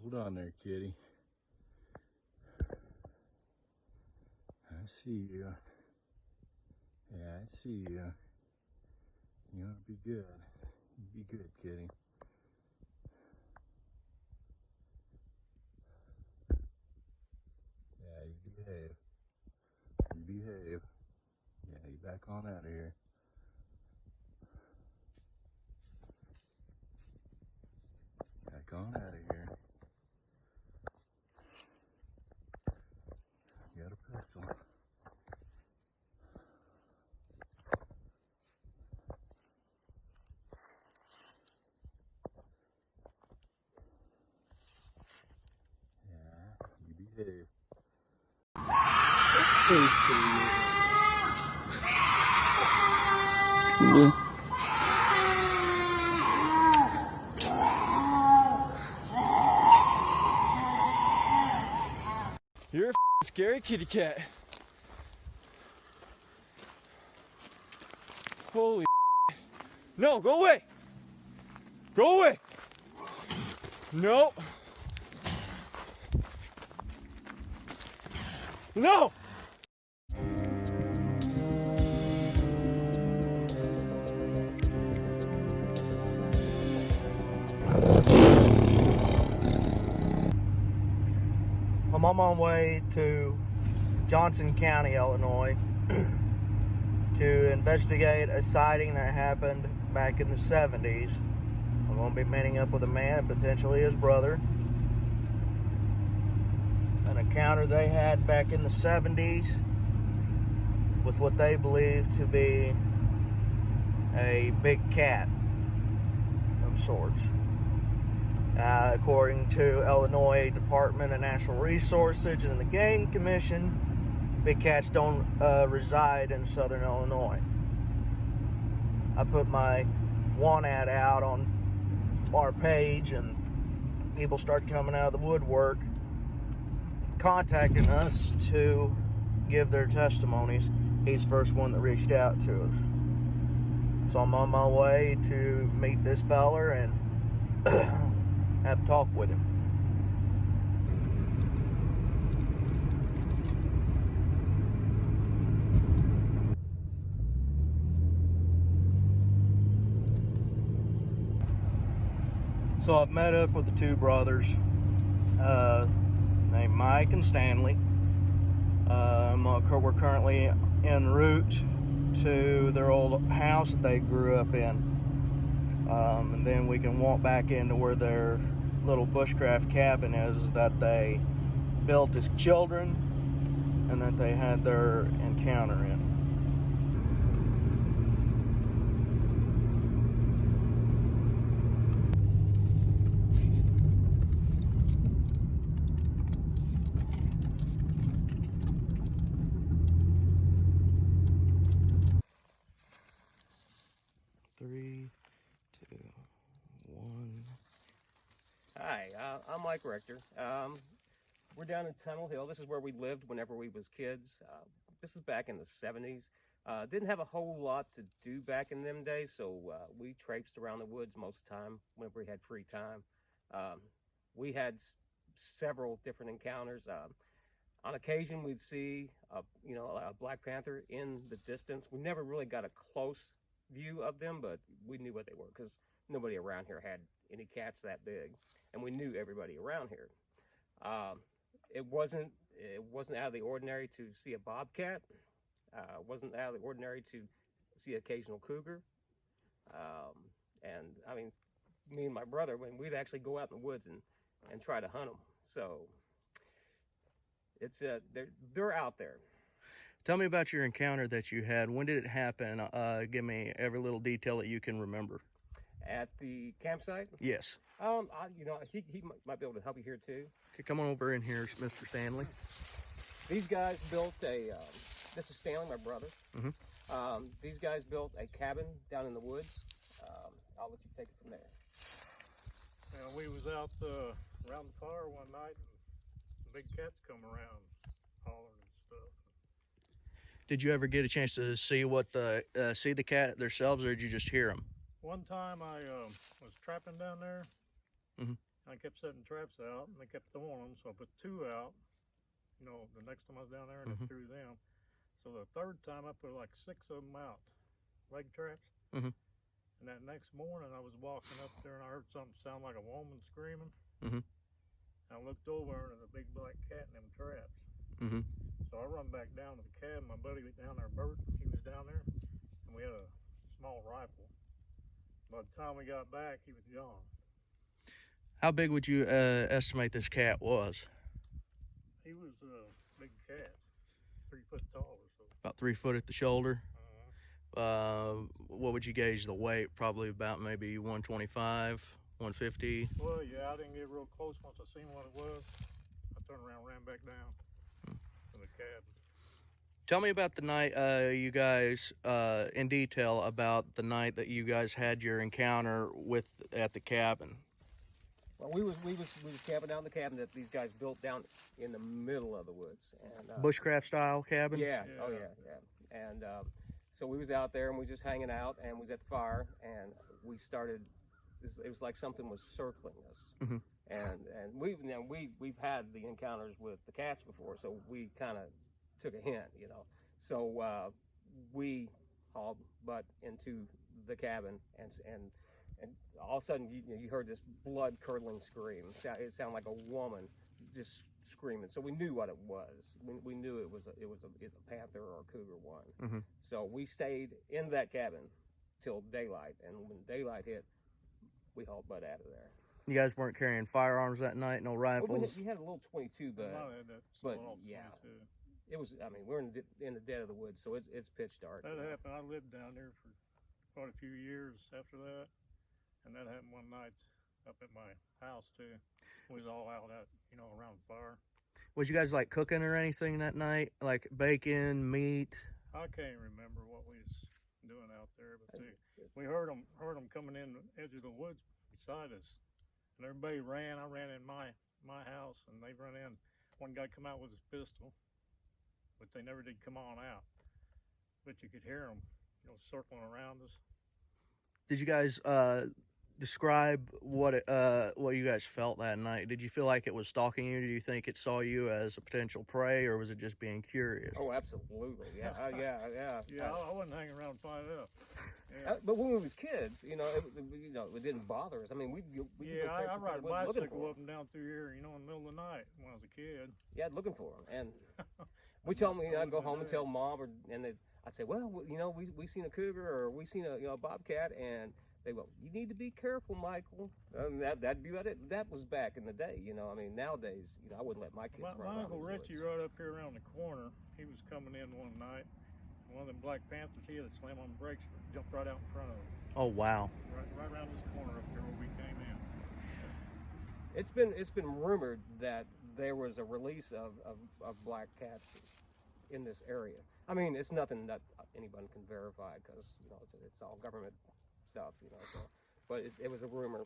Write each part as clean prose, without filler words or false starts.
Hold on there, kitty. I see you. Yeah, I see you. You want to be good. Be good, kitty. Yeah, you behave. You behave. Yeah, you back on out of here. Back on out of here. You got a pistol. Yeah, you behave. You're a scary kitty cat. Holy no, go away! Go away! No! No! I'm on my way to Johnson County, Illinois to investigate a sighting that happened back in the 70s. I'm going to be meeting up with a man and potentially his brother. An encounter they had back in the 70s with what they believe to be a big cat of sorts. According to Illinois Department of Natural Resources and the Game Commission, big cats don't reside in southern Illinois. I put my want ad out on our page, and people started coming out of the woodwork, contacting us to give their testimonies. He's the first one that reached out to us. So I'm on my way to meet this feller and have a talk with him. So I've met up with the two brothers named Mike and Stanley. We're currently en route to their old house that they grew up in. And then we can walk back into where their little bushcraft cabin is that they built as children and that they had their encounter in. Three, two, one. Hi, I'm Mike Rector. We're down in Tunnel Hill. This is where we lived whenever we was kids. This is back in the 70s. Didn't have a whole lot to do back in them days, so we traipsed around the woods most of the time whenever we had free time. We had several different encounters. On occasion, we'd see a black panther in the distance. We never really got a close view of them, but we knew what they were because nobody around here had any cats that big, and we knew everybody around here. It wasn't out of the ordinary to see a bobcat. It wasn't out of the ordinary to see occasional cougar. And I mean, me and my brother, we'd actually go out in the woods and try to hunt them. So it's they're out there. Tell me about your encounter that you had. When did it happen? Give me every little detail that you can remember. At the campsite? Yes. He might be able to help you here too. Okay, come on over in here, Mr. Stanley. These guys built this is Stanley, my brother. Mm-hmm. These guys built a cabin down in the woods. I'll let you take it from there. We was out around the fire one night, and big cats come around hollering and stuff. Did you ever get a chance to see see the cat themselves, or did you just hear them? One time I was trapping down there, mm-hmm. And I kept setting traps out, and they kept throwing them. So I put 2 out. You know, the next time I was down there, and I threw them. So the third time I put like 6 of them out, leg traps. And that next morning I was walking up there and I heard something sound like a woman screaming. I looked over and there's a big black cat in them traps. So I run back down to the cabin. My buddy was down there, Bert, he was down there, and we had a small rifle. By the time we got back, he was gone. How big would you estimate this cat was? He was a big cat, 3 foot tall or so. About 3 foot at the shoulder. What would you gauge the weight? Probably about maybe 125, 150. Well, yeah, I didn't get real close. Once I seen what it was, I turned around, ran back down to the cabin. Tell me about the night you guys, in detail about the night that you guys had your encounter with at the cabin. Well, we was camping down the cabin that these guys built down in the middle of the woods, and Bushcraft style cabin. Yeah. Oh yeah. And so we was out there and we was just hanging out and we was at the fire and we started. It was like something was circling us, and we've had the encounters with the cats before, so we kind of took a hint, you know. So we hauled butt into the cabin and all of a sudden you heard this blood curdling scream. It sounded like a woman just screaming. So we knew what it was. We knew it was a panther or a cougar one. So we stayed in that cabin till daylight, and when daylight hit, we hauled butt out of there. You guys weren't carrying firearms that night, no rifles? Well, we had a little 22, but yeah, 22. It was. I mean, we're in the dead of the woods, so it's pitch dark. That happened. I lived down there for quite a few years after that, and that happened one night up at my house too. We was all out, you know, around the fire. Was you guys like cooking or anything that night, like bacon, meat? I can't remember what we was doing out there, but we heard them coming in the edge of the woods beside us, and everybody ran. I ran in my house, and they ran in. One guy come out with his pistol, but they never did come on out. But you could hear them, you know, circling around us. Did you guys describe what you guys felt that night? Did you feel like it was stalking you? Do you think it saw you as a potential prey, or was it just being curious? Oh, absolutely, yeah, Yeah, I wasn't hanging around to find out. Yeah. But when we was kids, you know, it didn't bother us. I mean, I ride a bicycle up and down through here, you know, in the middle of the night when I was a kid. Yeah, looking for them, and we tell them, you know, I'd go home and tell mom, I'd say, well, you know, we seen a cougar or we seen a bobcat, and they go, you need to be careful, Michael. And that'd be about it. That was back in the day, you know. I mean, nowadays, you know, I wouldn't let my kids run around. My Uncle Richie right up here around the corner, he was coming in one night. One of them Black Panthers, he had to slam on the brakes, jumped right out in front of him. Oh wow! Right around this corner up here where we came in. It's been rumored that there was a release of black cats in this area. I mean, it's nothing that anyone can verify because, you know, it's all government stuff, you know. So, but it was a rumor.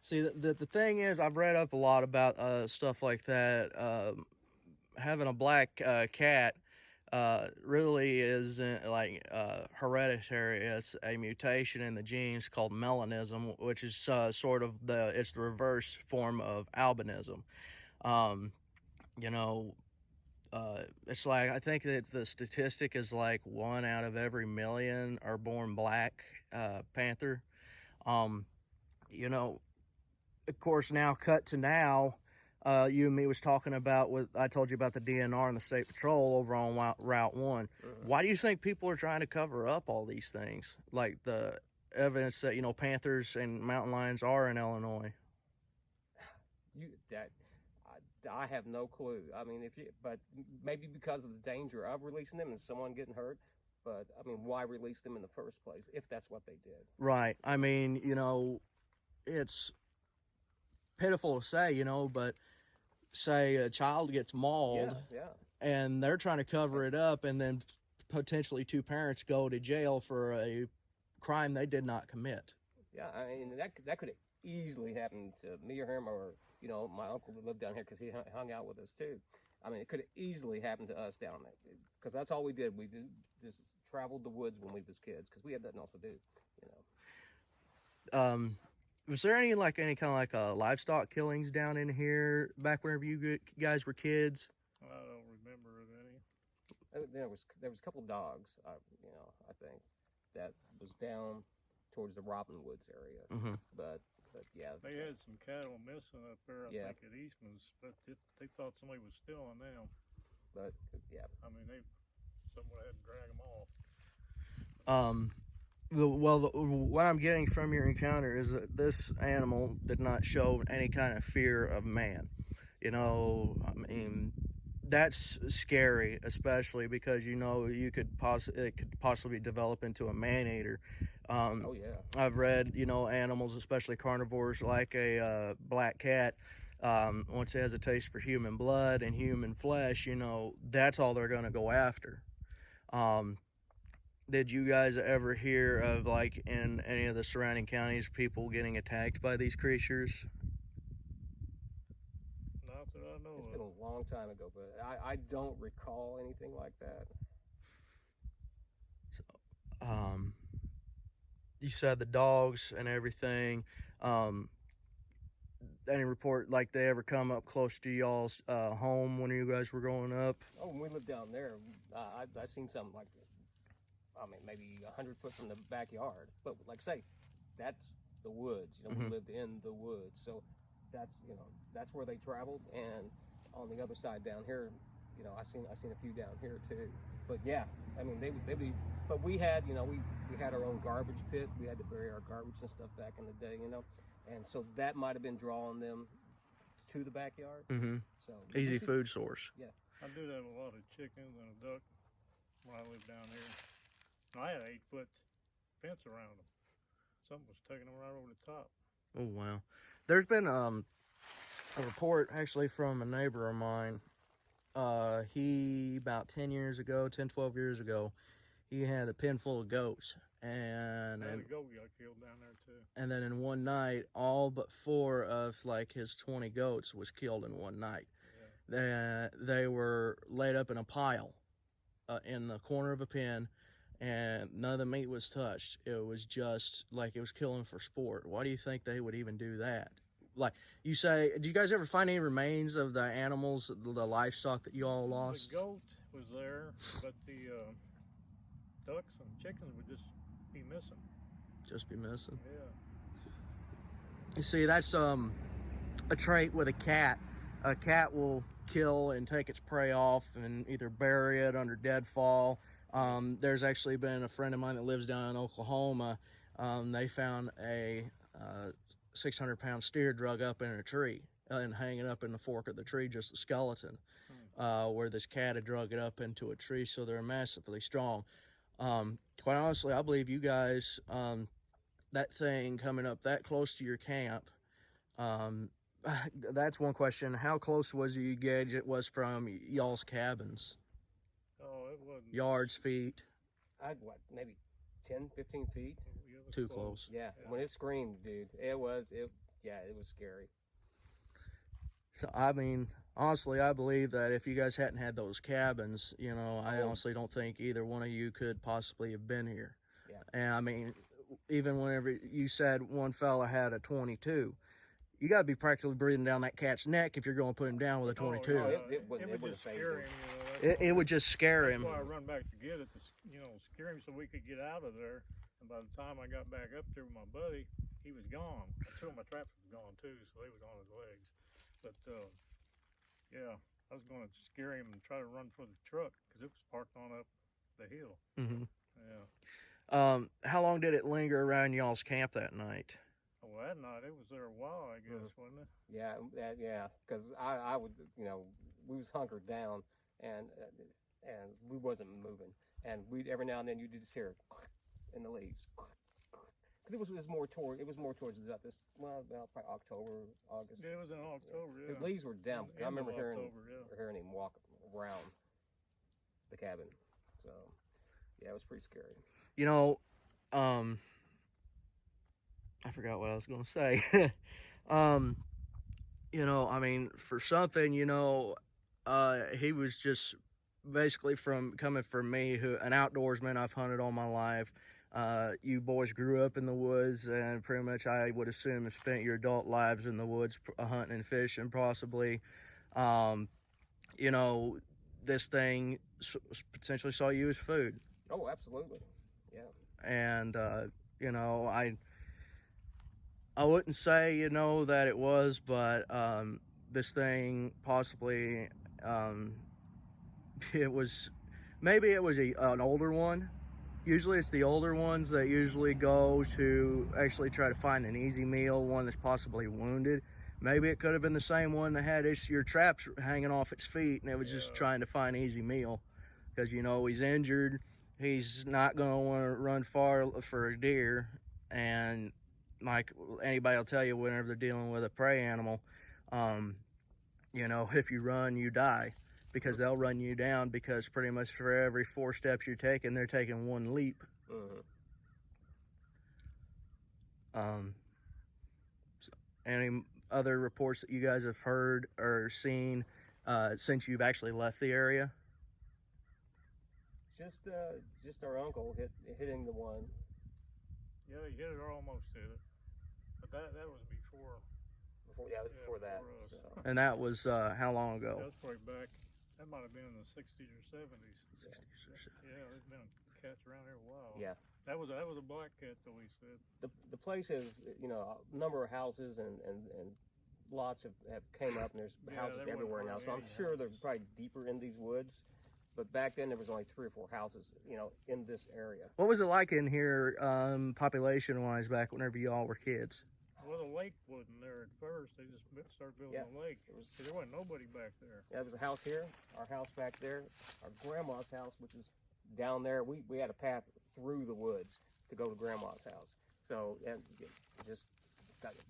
See, the thing is, I've read up a lot about stuff like that. Having a black cat really isn't like hereditary. It's a mutation in the genes called melanism, which is sort of it's the reverse form of albinism. You know, it's like, I think that the statistic is like 1 out of every 1,000,000 are born black panther. You know, of course, now cut to now. You and me was talking about I told you about the DNR and the State Patrol over on Route 1. Why do you think people are trying to cover up all these things? Like the evidence that, you know, panthers and mountain lions are in Illinois. I have no clue. I mean, but maybe because of the danger of releasing them and someone getting hurt. But I mean, why release them in the first place if that's what they did? Right. I mean, you know, it's pitiful to say, you know, but say a child gets mauled, and they're trying to cover it up, and then potentially 2 parents go to jail for a crime they did not commit. Yeah, I mean, that could have easily happened to me or him, or, you know, my uncle who lived down here because he hung out with us too. I mean, it could have easily happened to us down there because that's all we did. We just traveled the woods when we was kids because we had nothing else to do, you know. Was there any kind of like livestock killings down in here back whenever you guys were kids? I don't remember of any. There was a couple dogs, I think that was down towards the Robin Woods area. But yeah, They had some cattle missing up there, I think at Eastman's, but they thought somebody was stealing them. But yeah, I mean, someone had to drag them off. What I'm getting from your encounter is that this animal did not show any kind of fear of man. I mean, that's scary, especially because it could possibly develop into a man-eater. oh yeah. I've read, animals, especially carnivores, like a black cat. Once it has a taste for human blood and human flesh, that's all they're going to go after. Did you guys ever hear of, like, in any of the surrounding counties, people getting attacked by these creatures? Not that I know It's of. been a long time ago, but I don't recall anything like that. So, you said the dogs and everything. Any report like they ever come up close to y'all's home when you guys were growing up? Oh, when we lived down there, I seen something like, maybe 100 foot from the backyard. But like I say, that's the woods. We lived in the woods, so that's where they traveled. And on the other side down here, I seen a few down here too. But yeah, I mean they'd be. But we had we had our own garbage pit. We had to bury our garbage and stuff back in the day, and so that might have been drawing them to the backyard. So easy food source. Yeah, I did have a lot of chickens and a duck when I lived down here. And I had an 8-foot fence around them. Something was taking them right over the top. Oh wow! There's been a report actually from a neighbor of mine. He about 12 years ago, he had a pen full of goats, and I had a goat got killed down there too. And then in one night, all but 4 of like his 20 goats was killed in one night. Yeah. They were laid up in a pile in the corner of a pen, and none of the meat was touched. It was just like it was killing for sport. Why do you think they would even do that? Like you say, do you guys ever find any remains of the animals, the livestock that you all lost? The goat was there, but the ducks and chickens would just be missing. Just be missing? Yeah. You see, that's a trait with a cat. A cat will kill and take its prey off and either bury it under deadfall. There's actually been a friend of mine that lives down in Oklahoma. They found a 600-pound steer drug up in a tree and hanging up in the fork of the tree, just a skeleton, where this cat had drug it up into a tree. So they're massively strong. Quite honestly, I believe you guys, that thing coming up that close to your camp, that's one question. How close was you gauge it was from y'all's cabins? Oh, it wasn't. Yards, feet? Maybe 10, 15 feet? Too close. Yeah, when it screamed, dude, it was scary. So, I mean, honestly, I believe that if you guys hadn't had those cabins, I honestly don't think either one of you could possibly have been here. Yeah. And I mean, even whenever you said one fella had a 22, you got to be practically breathing down that cat's neck if you're going to put him down with a 22. It would just scare him. It would just scare him. That's why I run back to get it, to scare him so we could get out of there. And by the time I got back up there with my buddy, he was gone. 2 of my traps was gone too, so they was on his legs. But yeah, I was going to scare him and try to run for the truck because it was parked on up the hill. Yeah. How long did it linger around y'all's camp that night? Well, that night it was there a while, I guess, wasn't it? Yeah, because I would, we was hunkered down and we wasn't moving, and we every now and then you did just hear it in the leaves. Because it was more towards about this, probably October, August. Yeah, it was in October. Yeah. The leaves were down. I remember hearing him walk around the cabin. So yeah, it was pretty scary. I forgot what I was going to say. I mean, for something, he was just basically coming from me, an outdoorsman. I've hunted all my life. you boys grew up in the woods, and pretty much I would assume have spent your adult lives in the woods hunting and fishing, possibly. You know, this thing potentially saw you as food. Oh, absolutely. Yeah. And, you know, I wouldn't say, you know, that it was, but this thing possibly, it was, maybe it was an older one. Usually it's the older ones that usually go to actually try to find an easy meal, one that's possibly wounded. Maybe it could have been the same one that had your traps hanging off its feet, and it was just trying to find an easy meal. Because, you know, he's injured, he's not going to want to run far for a deer, and like anybody will tell you whenever they're dealing with a prey animal, you know, if you run, you die. Because they'll run you down, because pretty much for every 4 steps you're taking, they're taking 1 leap. So any other reports that you guys have heard or seen since you've actually left the area? Just our uncle hitting the one. Yeah, he hit it or almost hit it. But that was before. Yeah, it was before that. So. And that was how long ago? That was probably back. That might have been in the 60s or 70s. 60s or 70s. Yeah, there's been cats around here a while. Yeah. That was a black cat, though, he said. The place has, you know, a number of houses and lots have came up, and there's houses everywhere now. So I'm sure they're probably deeper in these woods. But back then there was only 3 or 4 houses, you know, in this area. What was it like in here, population-wise, back whenever you all were kids? Well, the lake wasn't there at first. They just started building the lake. There wasn't nobody back there. Yeah, there was a house here, our house back there, our grandma's house, which is down there. We had a path through the woods to go to grandma's house. So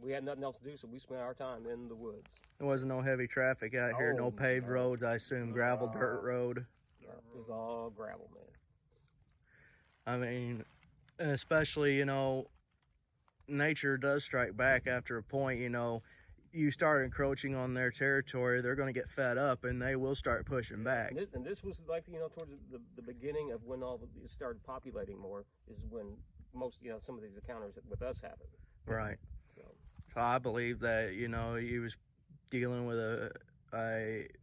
we had nothing else to do, so we spent our time in the woods. There wasn't no heavy traffic out here, no paved roads, I assume, gravel, dirt road. It was all gravel, man. I mean, especially, you know, nature does strike back after a point. You know, you start encroaching on their territory, they're going to get fed up, and they will start pushing back. And this was like, you know, towards the beginning of when all it started populating more, is when most, you know, some of these encounters with us happened. Right. So I believe that, you know, he was dealing with a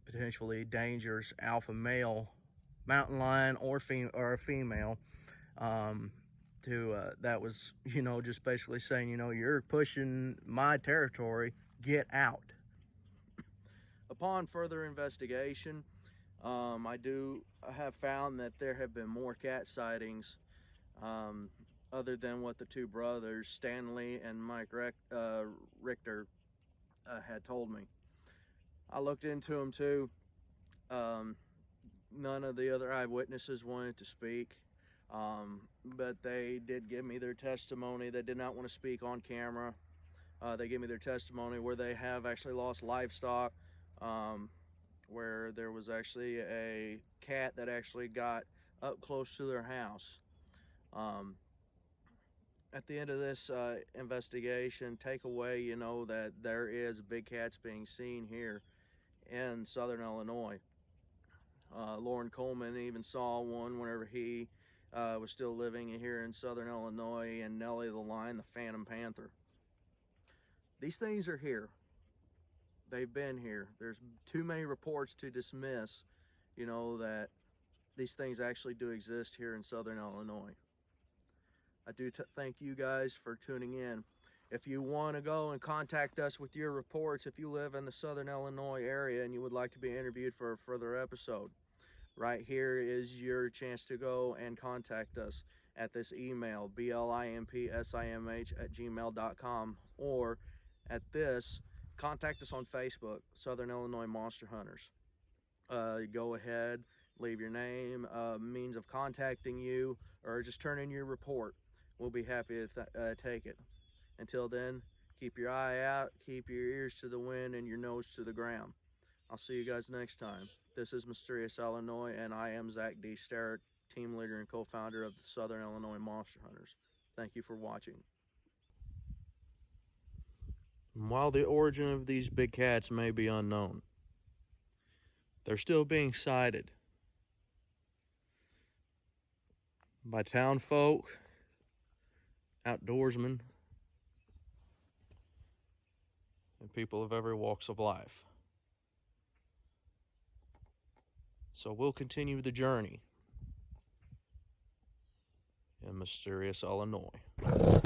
potentially dangerous alpha male, mountain lion or a female, that was, you know, just basically saying, you know, you're pushing my territory, get out. Upon further investigation, I have found that there have been more cat sightings, other than what the 2 brothers, Stanley and Mike Richter, had told me. I looked into them too. None of the other eyewitnesses wanted to speak, but they did give me their testimony. They did not want to speak on camera. They gave me their testimony where they have actually lost livestock, where there was actually a cat that actually got up close to their house. At the end of this investigation, take away, you know, that there is big cats being seen here in southern Illinois. Lauren Coleman even saw one whenever he was still living here in southern Illinois, and Nellie the Lion, the Phantom Panther. These things are here. They've been here. There's too many reports to dismiss, you know, that these things actually do exist here in southern Illinois. I do thank you guys for tuning in. If you want to go and contact us with your reports, if you live in the southern Illinois area and you would like to be interviewed for a further episode, right here is your chance to go and contact us at this email, blimpsimh@gmail.com, or at this, contact us on Facebook, Southern Illinois Monster Hunters. Go ahead, leave your name, means of contacting you, or just turn in your report. We'll be happy to take it. Until then, keep your eye out, keep your ears to the wind, and your nose to the ground. I'll see you guys next time. This is Mysterious Illinois, and I am Zach D. Starrick, team leader and co-founder of the Southern Illinois Monster Hunters. Thank you for watching. While the origin of these big cats may be unknown, they're still being sighted by town folk, outdoorsmen, and people of every walks of life. So we'll continue the journey in mysterious Illinois.